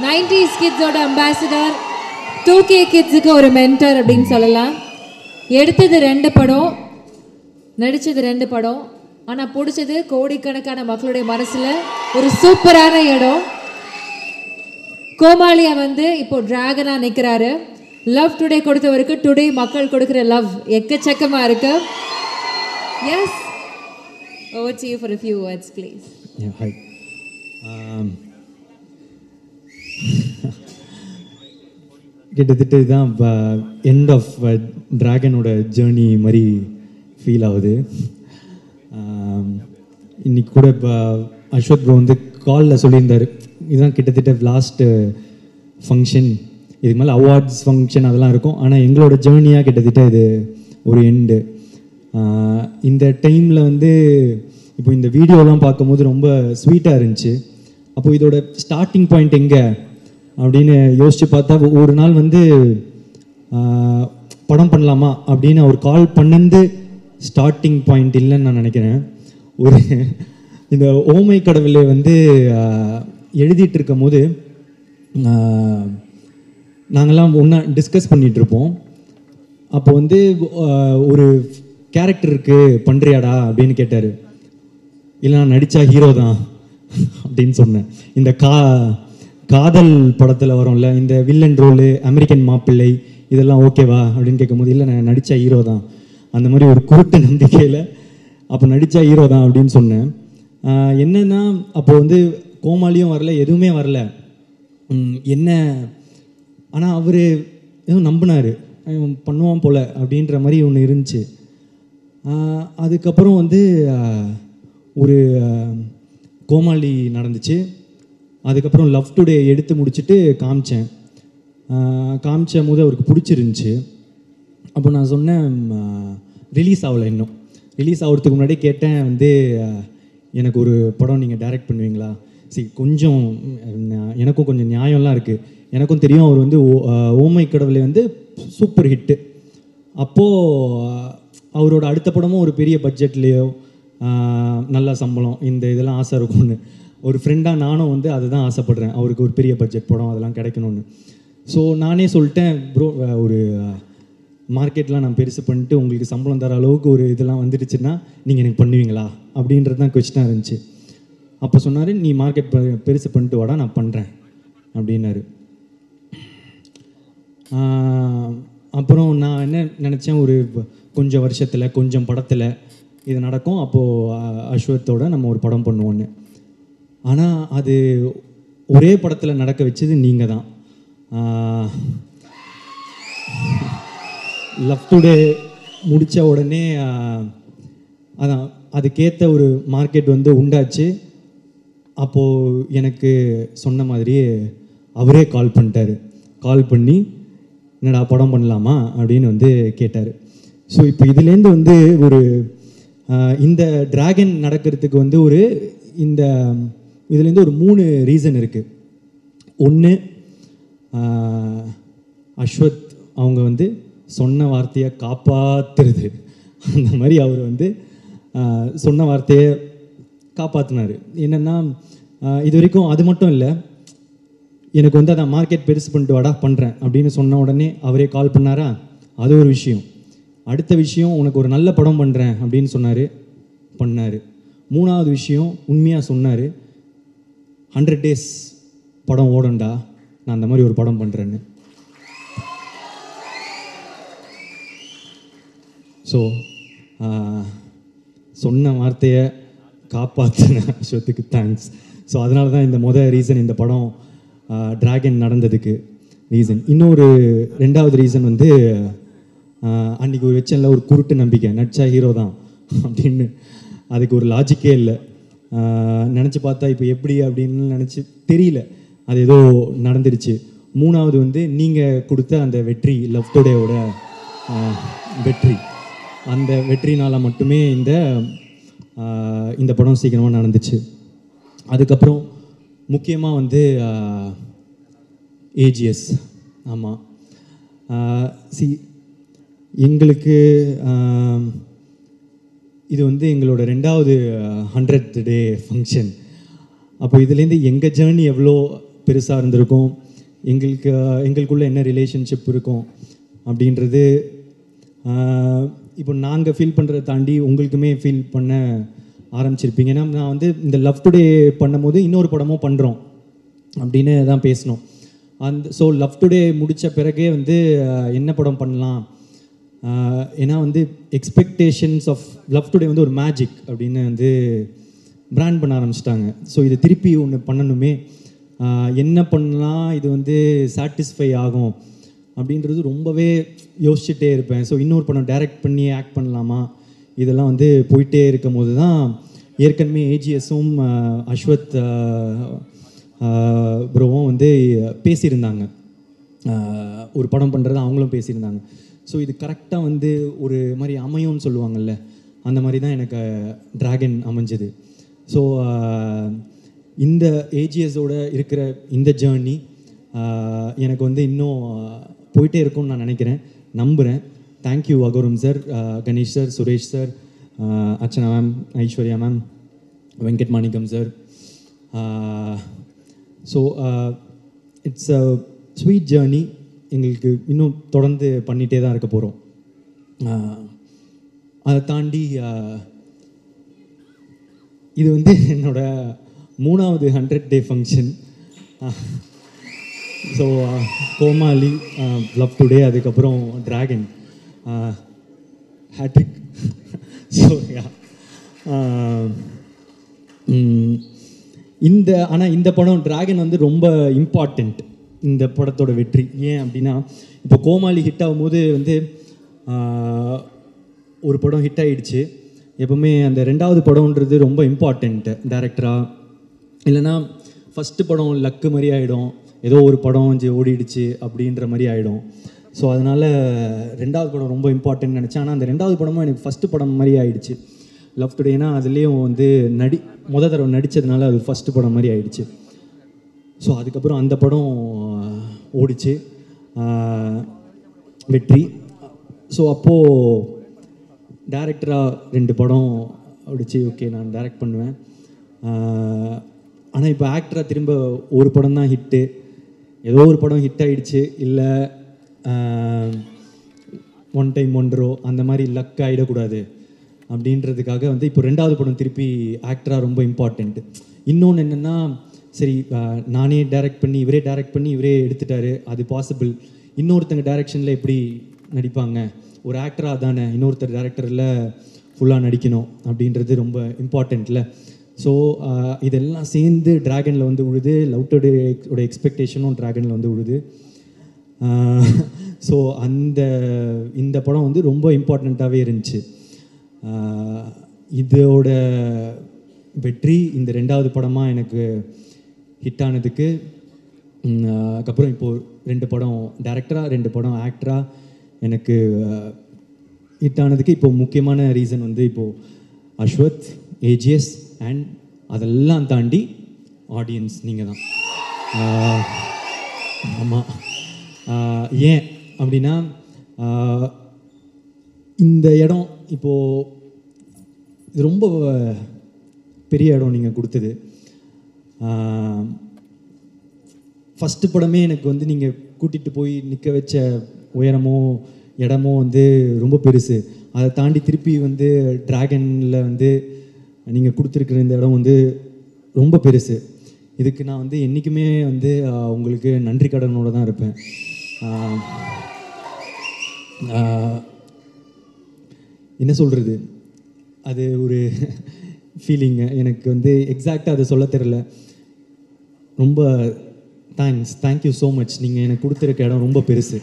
90s கிட்ஸோட ambassador, 2K கிட்ஸுக்கு ஒரு mentor அப்படின்னு சொல்லலாம். எடுத்தது 2 படம், நடித்தது 2 படம், ஆனால் பிடிச்சது கோடிக்கணக்கான மக்களுடைய மனசில் ஒரு சூப்பரான இடம். கோமாளியா இப்போ டிராகனாக நிற்கிறாரு. லவ் டுடே கொடுத்தவருக்கு டுடே மக்கள் கொடுக்குற லவ் எக்கச்சக்கமாக இருக்கு. Yes, over to you for a few words, please. Yeah, hi. கிட்டத்தட்ட இதுதான் எண்ட் ஆஃப் ட்ராகனோட ஜேர்னி மாதிரி ஃபீல் ஆகுது. இன்னைக்கு கூட இப்போ அஸ்வத் ப்ரோ காலில் சொல்லியிருந்தார், இதுதான் கிட்டத்தட்ட லாஸ்ட்டு ஃபங்க்ஷன், இதுக்கு மேலே அவார்ட்ஸ் ஃபங்க்ஷன் அதெல்லாம் இருக்கும், ஆனால் எங்களோட ஜேர்னியாக கிட்டத்தட்ட இது ஒரு எண்டு. இந்த டைமில் இப்போ இந்த வீடியோலாம் பார்க்கும்போது ரொம்ப ஸ்வீட்டாக இருந்துச்சு. அப்போது இதோட ஸ்டார்டிங் பாயிண்ட் எங்கே அப்படின்னு யோசித்து பார்த்தா, ஒரு நாள் படம் பண்ணலாமா அப்படின்னு அவர் கால் பண்ணது ஸ்டார்டிங் பாயிண்ட் இல்லைன்னு நான் நினைக்கிறேன். ஒரு இந்த ஓமை கடவுளை எழுதிட்டு இருக்கும் போது நாங்கள்லாம் ஒன்றா டிஸ்கஸ் பண்ணிகிட்ருப்போம். அப்போ ஒரு கேரக்டர் இருக்குது பண்ணுறியாடா அப்படின்னு கேட்டார். இல்லை நான் நடித்தா ஹீரோ தான் அப்படின்னு சொன்னேன். இந்த காதல் படத்தில் வரும்ல இந்த வில்லன் ரோலு, அமெரிக்கன் மாப்பிள்ளை, இதெல்லாம் ஓகேவா அப்படின்னு கேட்கும்போது, இல்லை நான் நடித்தா ஹீரோ தான், அந்த மாதிரி ஒரு குருட்டு நம்பிக்கையில் அப்போ நடித்தா ஹீரோ தான் அப்படின்னு சொன்னேன். என்னன்னா அப்போது கோமாளியும் வரல, எதுவுமே வரல என்ன, ஆனால் அவர் எதுவும் நம்பினார், பண்ணுவான் போல் அப்படின்ற மாதிரி ஒன்று இருந்துச்சு. அதுக்கப்புறம் ஒரு கோமாளி நடந்துச்சு. அதுக்கப்புறம் லவ் டுடே எடுத்து முடிச்சுட்டு காமிச்ச போது அவருக்கு பிடிச்சிருந்துச்சு. அப்போ நான் சொன்னேன், ரிலீஸ் ஆகலை, இன்னும் ரிலீஸ் ஆகிறதுக்கு முன்னாடி கேட்டேன், எனக்கு ஒரு படம் நீங்கள் டைரக்ட் பண்ணுவீங்களா? சரி, கொஞ்சம் எனக்கும் கொஞ்சம் நியாயம்லாம் இருக்குது, எனக்கும் தெரியும் அவர் ஓமை கடவுளை சூப்பர் ஹிட்டு. அப்போது அவரோட அடுத்த படமும் ஒரு பெரிய பட்ஜெட்லேயோ நல்ல சம்பளம் இந்த இதெல்லாம் ஆசை இருக்கும்னு, ஒரு ஃப்ரெண்டாக நானும் அதுதான் ஆசைப்பட்றேன், அவருக்கு ஒரு பெரிய பட்ஜெட் படம் அதெல்லாம் கிடைக்கணும்னு. ஸோ நானே சொல்லிட்டேன், ப்ரோ ஒரு மார்க்கெட்லாம் நான் பெருசு பண்ணிட்டு உங்களுக்கு சம்பளம் தர அளவுக்கு ஒரு இதெல்லாம் வந்துடுச்சுன்னா நீங்கள் எனக்கு பண்ணுவீங்களா அப்படின்றது தான் கொஸ்டினாக இருந்துச்சு. அப்போ சொன்னார், நீ மார்க்கெட் பெருசு பண்ணிட்டு வாடா, நான் பண்ணுறேன் அப்படின்னாரு. அப்புறம் நான் என்ன நினச்சேன், ஒரு கொஞ்சம் வருஷத்தில் கொஞ்சம் படத்தில் இது நடக்கும், அப்போது அஸ்வத்தோட நம்ம ஒரு படம் பண்ணுவோன்னு. ஆனால் அது ஒரே படத்தில் நடக்க வச்சது நீங்கள் தான். லவ் டுடே முடித்த உடனே அதான் அதுக்கேற்ற ஒரு மார்க்கெட் உண்டாச்சு. அப்போது எனக்கு சொன்ன மாதிரியே அவரே கால் பண்ணிட்டார். கால் பண்ணி என்னடா படம் பண்ணலாமா அப்படின்னு கேட்டார். ஸோ இப்போ இதுலேருந்து ஒரு இந்த டிராகன் நடக்கிறதுக்கு ஒரு இந்த இதுலேருந்து ஒரு 3 ரீசன் இருக்குது. ஒன்று, அஸ்வத் அவங்க சொன்ன வார்த்தையை காப்பாற்றுறது, அந்த மாதிரி அவர் சொன்ன வார்த்தையை காப்பாற்றினார். என்னென்னா இது வரைக்கும் அது மட்டும் இல்லை, எனக்கு அதான் மார்க்கெட் பெருசு பண்ணிட்டு வாடா பண்ணுறேன் அப்படின்னு சொன்ன உடனே அவரே கால் பண்ணாரா, அது ஒரு விஷயம். அடுத்த விஷயம், உனக்கு ஒரு நல்ல படம் பண்ணுறேன் அப்படின்னு சொன்னார், பண்ணார். 3வது விஷயம், உண்மையாக சொன்னார், 100 days படம் ஓடண்டா, நான் அந்த மாதிரி ஒரு படம் பண்ணுறேன்னு. ஸோ சொன்ன வார்த்தையை காப்பாற்றின அஸ்வத்துக்கு தேங்க்ஸ். ஸோ அதனால தான் இந்த ரீசன் இந்த படம் டிராகன் நடந்ததுக்கு ரீசன். இன்னொரு 2வது ரீசன் அன்றைக்கி ஒரு வச்சனில் ஒரு குருட்டு நம்பிக்கை, நடிச்சா ஹீரோ தான் அப்படின்னு. அதுக்கு ஒரு லாஜிக்கே இல்லை. நினச்சி பார்த்தா இப்போ எப்படி அப்படின்னு நினச்சி தெரியல, அது ஏதோ நடந்துருச்சு. 3வது நீங்கள் கொடுத்த அந்த வெற்றி, லவ் டுடேவோட வெற்றி, அந்த வெற்றினால் மட்டுமே இந்த படம் சீக்கிரமாக நடந்துச்சு. அதுக்கப்புறம் முக்கியமாக ஏஜிஎஸ். ஆமாம், எங்களுக்கு இது எங்களோட 2வது 100th டே ஃபங்க்ஷன். அப்போ இதுலேருந்து எங்கள் ஜேர்னி எவ்வளோ பெருசாக இருந்திருக்கும், எங்களுக்குள்ளே என்ன ரிலேஷன்ஷிப் இருக்கும் அப்படின்றது இப்போ நாங்கள் ஃபீல் பண்ணுறதை தாண்டி உங்களுக்குமே ஃபீல் பண்ண ஆரம்பிச்சிருப்பீங்க. ஏன்னா நான் வந்து இந்த லவ் டுடே பண்ணும்போது இன்னொரு படமும் பண்ணுறோம் அப்படின்னு தான் பேசணும். ஸோ லவ் டுடே முடித்த பிறகே வந்து என்ன படம் பண்ணலாம், ஏன்னா வந்து எக்ஸ்பெக்டேஷன்ஸ் ஆஃப் லவ் டுடே வந்து ஒரு மேஜிக் அப்படின்னு வந்து பிராண்ட் பண்ண ஆரம்பிச்சிட்டாங்க. ஸோ இது திருப்பி ஒன்று பண்ணணுமே, என்ன பண்ணலாம், இது வந்து சாட்டிஸ்ஃபை ஆகும் அப்படின்றது ரொம்பவே யோசிச்சுட்டே இருப்பேன். ஸோ இன்னொரு படம் டைரக்ட் பண்ணி ஆக்ட் பண்ணலாமா, இதெல்லாம் வந்து போயிட்டே இருக்கும் போது தான் ஏற்கனவே ஏஜிஎஸும் அஸ்வத் ப்ரோவும் வந்து பேசியிருந்தாங்க, ஒரு படம் பண்ணுறது அவங்களும் பேசியிருந்தாங்க. ஸோ இது கரெக்டாக வந்து ஒரு மாதிரி அமையும்னு சொல்லுவாங்கள்ல, அந்த மாதிரி தான் எனக்கு டிராகன் அமைஞ்சது. ஸோ இந்த ஏஜிஎஸோட இருக்கிற இந்த ஜேர்னி எனக்கு வந்து இன்னும் போயிட்டே இருக்கும்னு நான் நினைக்கிறேன், நம்புகிறேன். Thank you Agoram sir, Ganesh sir, Suresh sir, Archana ma'am, Aishwarya ma'am, Venkat Manickam sir. So it's a sweet journey, எங்களுக்கு இன்னும் தொடர்ந்து பண்ணிகிட்டே தான் இருக்க போகிறோம். அதை தாண்டி இது வந்து என்னோட 3வது 100 டே ஃபங்க்ஷன். ஸோ கோமாளி, லவ் டுடே, அதுக்கப்புறம் டிராகன், ஹேட்ரிக். ஸோ ஆனால் இந்த படம் டிராகன் வந்து ரொம்ப இம்பார்ட்டண்ட் இந்த படத்தோட வெற்றி. ஏன் அப்படின்னா இப்போ கோமாளி ஹிட் ஆகும்போது வந்து ஒரு படம் ஹிட் ஆகிடுச்சு, எப்போவுமே அந்த 2வது படம்ன்றது ரொம்ப இம்பார்ட்டண்ட்டு டைரக்டராக. இல்லைன்னா ஃபஸ்ட்டு படம் லக்கு மாதிரி ஆகிடும், ஏதோ ஒரு படம் ஓடிடுச்சு அப்படின்ற மாதிரி ஆகிடும். ஸோ அதனால் 2வது படம் ரொம்ப இம்பார்ட்டன்ட் நினச்சேன். ஆனால் அந்த 2வது படமும் எனக்கு ஃபஸ்ட்டு படம் மாதிரி ஆகிடுச்சு லவ் டுடேனா. அதுலேயும் வந்து முத தடவை நடித்ததுனால அது ஃபஸ்ட்டு படம் மாதிரி ஆகிடுச்சு. ஸோ அதுக்கப்புறம் அந்த படம் ஓடிச்சு, வெற்றி. ஸோ அப்போது டைரக்டராக 2 படம் ஓடிச்சு, ஓகே நான் டைரக்ட் பண்ணுவேன். ஆனால் இப்போ ஆக்டராக திரும்ப ஒரு படம் தான் ஹிட்டு, ஏதோ ஒரு படம் ஹிட் ஆகிடுச்சு, இல்லை ஒன் டைம் ஒன்றோ அந்த மாதிரி லக் ஆகிடக்கூடாது அப்படின்றதுக்காக வந்து இப்போ 2வது படம் திருப்பி ஆக்டராக ரொம்ப இம்பார்ட்டண்ட்டு. இன்னொன்று என்னென்னா, சரி நானே டைரக்ட் பண்ணி இவரே டைரக்ட் பண்ணி இவரே எடுத்துட்டாரு, அது பாசிபிள். இன்னொருத்தங்க டைரக்ஷனில் எப்படி நடிப்பாங்க, ஒரு ஆக்டராக தானே இன்னொருத்தர் டைரக்டரில் ஃபுல்லாக நடிக்கணும் அப்படின்றது ரொம்ப இம்பார்ட்டண்ட்டில். ஸோ இதெல்லாம் சேர்ந்து டிராகனில் வந்து உழுது, லவ் டுடேயோட எக்ஸ்பெக்டேஷனும் டிராகனில் வந்து உழுது. ஸோ இந்த படம் வந்து ரொம்ப இம்பார்ட்டண்ட்டாகவே இருந்துச்சு. இதோட வெற்றி இந்த 2வது படமாக எனக்கு ஹிட் ஆனதுக்கு, அதுக்கப்புறம் இப்போது 2 படம் டைரக்டராக 2 படம் ஆக்டராக எனக்கு ஹிட் ஆனதுக்கு இப்போது முக்கியமான ரீசன் வந்து இப்போது அஸ்வத், ஏஜிஎஸ் அண்ட் அதெல்லாம் தாண்டி ஆடியன்ஸ் நீங்கள் தான். ஆமாம், ஏன் அப்படின்னா இந்த இடம் இப்போது இது ரொம்ப பெரிய இடம் நீங்கள் கொடுத்தது. ஃபஸ்ட்டு படமே எனக்கு வந்து நீங்கள் கூட்டிகிட்டு போய் நிற்க வச்ச உயரமோ இடமோ வந்து ரொம்ப பெருசு. அதை தாண்டி திருப்பி வந்து டிராகனில் வந்து நீங்கள் கொடுத்துருக்குற இந்த இடம் வந்து ரொம்ப பெருசு. இதுக்கு நான் வந்து என்றைக்குமே வந்து உங்களுக்கு நன்றி கடனோடு தான் இருப்பேன். என்ன சொல்கிறது, அது ஒரு ஃபீலிங்கு எனக்கு வந்து எக்ஸாக்டாக அதை சொல்ல தெரியல. ரொம்ப தேங்க்யூ ஸோ மச். நீங்கள் எனக்கு கொடுத்துருக்க இடம் ரொம்ப பெருசு,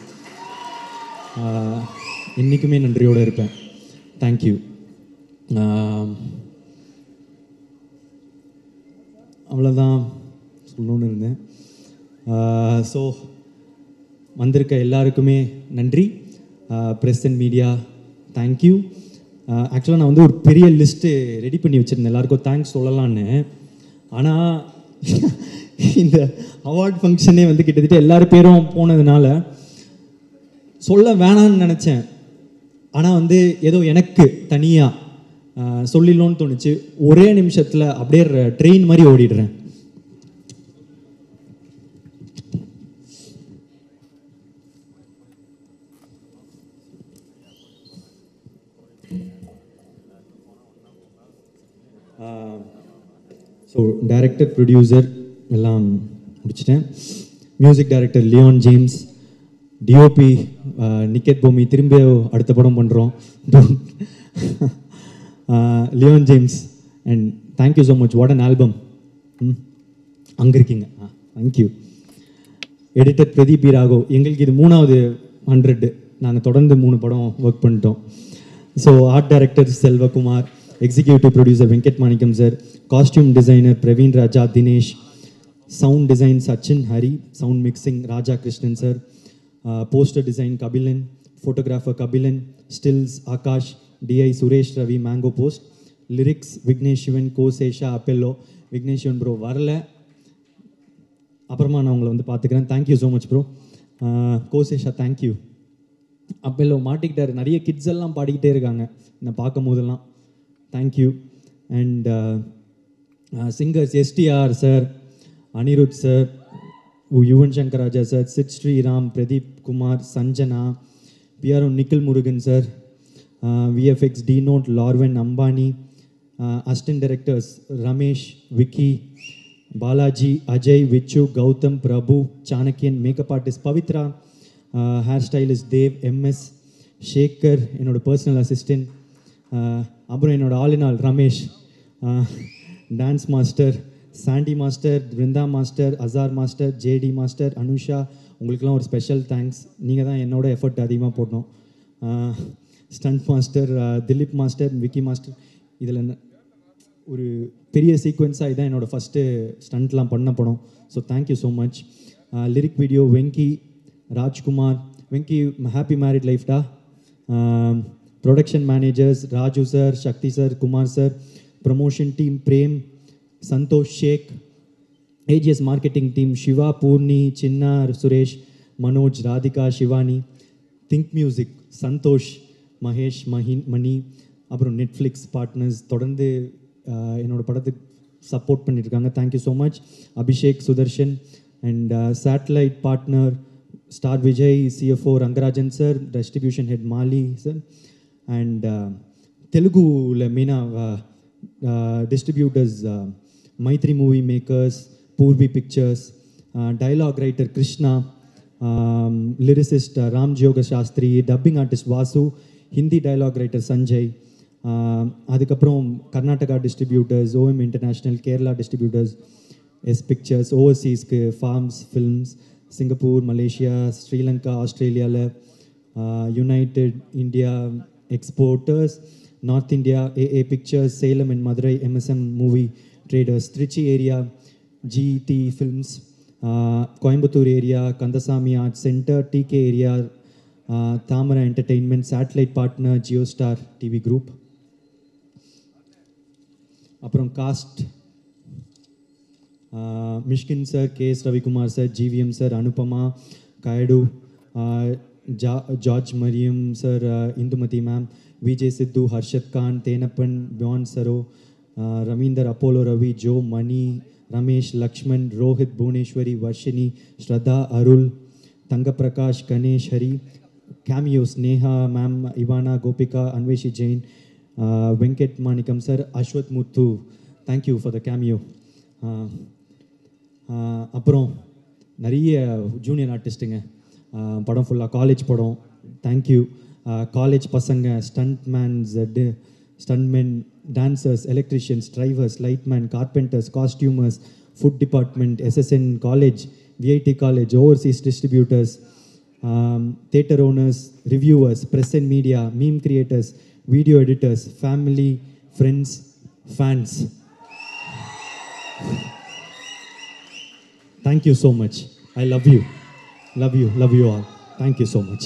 என்றைக்குமே நன்றியோடு இருப்பேன். தேங்க்யூ. அவ்வளோதான் சொல்லணுன்னு இருந்தேன். ஸோ வந்திருக்க எல்லாருக்குமே நன்றி. Press and media thank you. ஆக்சுவலாக நான் வந்து ஒரு பெரிய லிஸ்ட்டு ரெடி பண்ணி வச்சுருந்தேன் எல்லாருக்கும் தேங்க்ஸ் சொல்லலான்னு. ஆனால் இந்த அவார்ட் ஃபங்க்ஷனே வந்து கிட்டத்தட்ட எல்லாரும் பேரும் போனதுனால சொல்ல வேணான்னு நினச்சேன். ஆனால் வந்து ஏதோ எனக்கு தனியாக சொல்லிடணும்னு தோணுச்சு. ஒரே நிமிஷத்தில் அப்படியே ட்ரெயின் மாதிரி ஓடிடுறேன். ஸோ டைரக்டர் ப்ரொடியூசர் எல்லாம் முடிச்சிட்டேன். Music director Leon James, DOP Niketh Bhoomi, திரும்ப அடுத்த படம் பண்ணுறோம். Leon James and thank you so much. What an album. அங்கே இருக்கீங்க. Thank you. Editor Pradeep B Raghav. எங்களுக்கு இது 3வது 100. நாங்கள் தொடர்ந்து 3 படம் ஒர்க் பண்ணிட்டோம். So art director Selvakumar, executive producer Venkat Manickam sir, costume designer Praveen Raja Dinesh, sound design Sachin Hari, sound mixing Raja Krishnan sir, poster design Kabilan, photographer Kabilan, stills Akash, DI Suresh Ravi, Mango Post, lyrics Vignesh Shivan, Ko Sesha அப்பெல்லோ. விக்னேஷ் சிவன் ப்ரோ வரல, அப்புறமா நான் உங்களை வந்து பார்த்துக்கிறேன். Thank you so much bro. Ko Sesha thank you. அப்பெல்லோ மாட்டிக்கிட்டார். நிறைய கிட்ஸ் எல்லாம் பாடிக்கிட்டே இருக்காங்க என்னை பார்க்கும் போதெல்லாம். Thank you. And singers STR sir, Anirudh sir, Yuvan Shankar Raja sir, Sid Sriram, Pradeep Kumar, Sanjana, PRO Nikhil Murugan sir, VFX D note லார்வன் Ambani, assistant directors Ramesh, Vicky, Balaji, Ajay, Vichu, Gautham, Prabhu, Chanakyan, makeup artist Pavithra, hair stylist Dev, MS, Shekar என்னோட பர்சனல் அசிஸ்டன்ட், அப்புறம் என்னோட all in all Ramesh, dance master Sandy master, Brindha master, Azhar master, JD master, Anusha. உங்களுக்கெல்லாம் ஒரு ஸ்பெஷல் தேங்க்ஸ். நீங்கள் தான் என்னோட effort அதிகமாக போடணும். Stunt master Dilip master, Vicky master. இதில் ஒரு பெரிய சீக்வன்ஸாக இதான் என்னோடய ஃபஸ்ட்டு ஸ்டண்ட்லாம் பண்ண படம். So thank you so much. Lyric video Venky, Rajkumar. Venky happy married லைஃப்டா. Production managers Raju sir, Sakthi sir, Kumar sir. Promotion team Prem, Santhosh, Sheikh. AGS marketing team Siva, Poorni, Chinna, Suresh, Manoj, Radhika, Shivani. Think Music Santhosh, Mahesh, Mani. அப்புறம் நெட்ஃப்ளிக்ஸ் பார்ட்னர்ஸ் தொடர்ந்து என்னோடய படத்துக்கு சப்போர்ட் பண்ணியிருக்காங்க. Thank you so much. Abhishek, Sudharshan. And satellite partner Star Vijay, CFO Rangarajan sir, distribution head Mali sir. And தெலுங்குல மெயினாக distributors Mythri Movie Makers, Poorvi Pictures, dialogue writer Krishna, lyricist Ram Joga Sastry, dubbing artist Vasu, Hindi dialogue writer Sanjay. அதுக்கப்புறம் Karnataka distributors OM International, Kerala distributors S Pictures, ஓவர்சீஸ்க்கு Phars Films, Singapore, Malaysia, Sri Lanka, ஆஸ்திரேலியாவில், United India Exporters, North India AA Pictures, Salem and Madurai MSM Movie Traders, Trichy area GT Films, Coimbatore area Kandasamy Art Centre, TK area Thamara entertainment, satellite partner Jio Star TV group. அப்புறம் cast Mysskin sir, KS Ravikumar sir, GVM sir, Anupama, Kayadu, George Maryan sir, Indhumathi ma'am, Vijay Siddhu, Harshath Khan, Thenappan, பியான் சரோ, Raveender, Apollo Ravi, Jo, Mani, Ramesh, Lakshman, Rohit, Bhuvaneswari, Varshini, Shraddha, Arul, Thangaprakash, Ganesh, Hari. Cameos Neha ma'am, Ivana, Gopika, Anveshi Jain, Venkat Manickam sir, Aswath Muthu. Thank you for the cameo. அப்புறம் நிறைய junior ஆர்டிஸ்ட்டுங்க. படம் ஃபுல்லாக college படம். Thank you. College பசங்க, stuntmen, dancers, electricians, drivers, lightman, carpenters, costumers, food department, SSN college, VIT college, overseas distributors, theatre owners, reviewers, press and media, meme creators, video editors, family, friends, fans. Thank you so much. I love you. Love you all. Thank you so much.